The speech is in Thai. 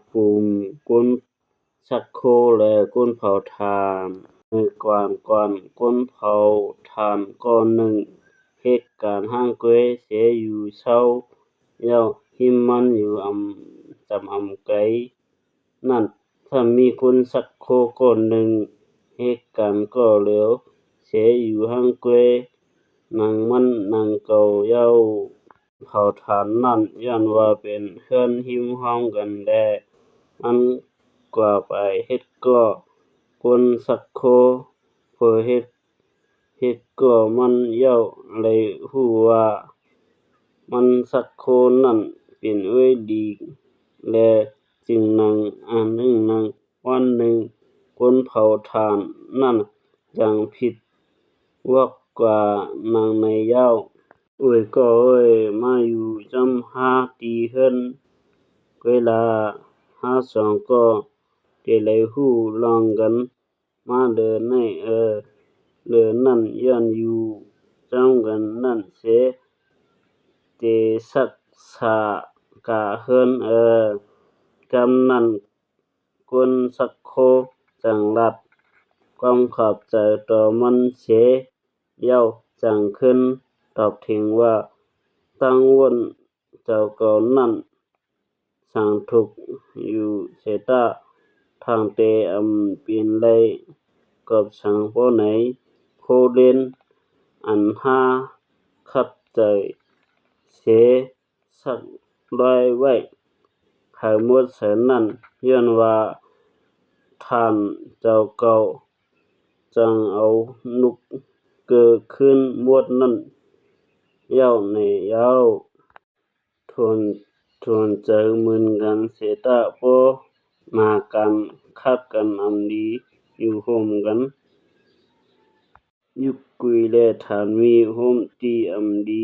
ภูมิก้นชักโครกและก้นเผาถ่านมื้อก่อนก้นเผาถ่านก้อนหนึ่งเหตุการณ์ร่างแก้วเสียอยู่เช้าแล้วหิมมันอยู่จำไกนั้นถ้ามีก้นชักโครกก้อนหนึ่งเหตุการณ์ก็แล้วเสียอยู่ร่างแก้วนางมันนางเก่าเย้าเผาถ่านนั้นย้อนว่าเป็นเรือนหิมห้อมกันแลมันกว่าไปเฮ็ดก่อก้นชักโครกเพื่อเฮ็ดก่อมันเย้าเลยรู้ว่ามันชักโครกนั้นเป็นไว้ดีและจึงนางวันหนึ่งก้นเผาถ่านนั้นยังผิดหวังกว่านางในเย้าก็มาอยู่จำหาตีเรือนเวลาหาสองก็ได้เลยรู้ลองกันมาเด้อในเรื่องนั้นย้อนอยู่จำกันนั้นเสียแต่รักษากะเรือนกำนั้นก้นชักโครกจังรับความขอบใจต่อมันเสียเย้าจังขึ้นตอบถิงว่าตั้งวนเจ้าเก่านั้นสังทุกข์อยู่เสียตาทั้งแต่เป็นไรกับสังบ่ไหนโคเล่นอันหาขับใจเสียสักร้อยไว้ให้หมดเสียนั้นย้อนว่าท่านเจ้าเก่าจังเอานุกเกิดขึ้นหมดนั้นเย้าในเย้าทวนใจมึนกันเสียตาบ่มากันคักกันดีอยู่ร่วมกันยุกกุยและท่านมีร่วมตีดี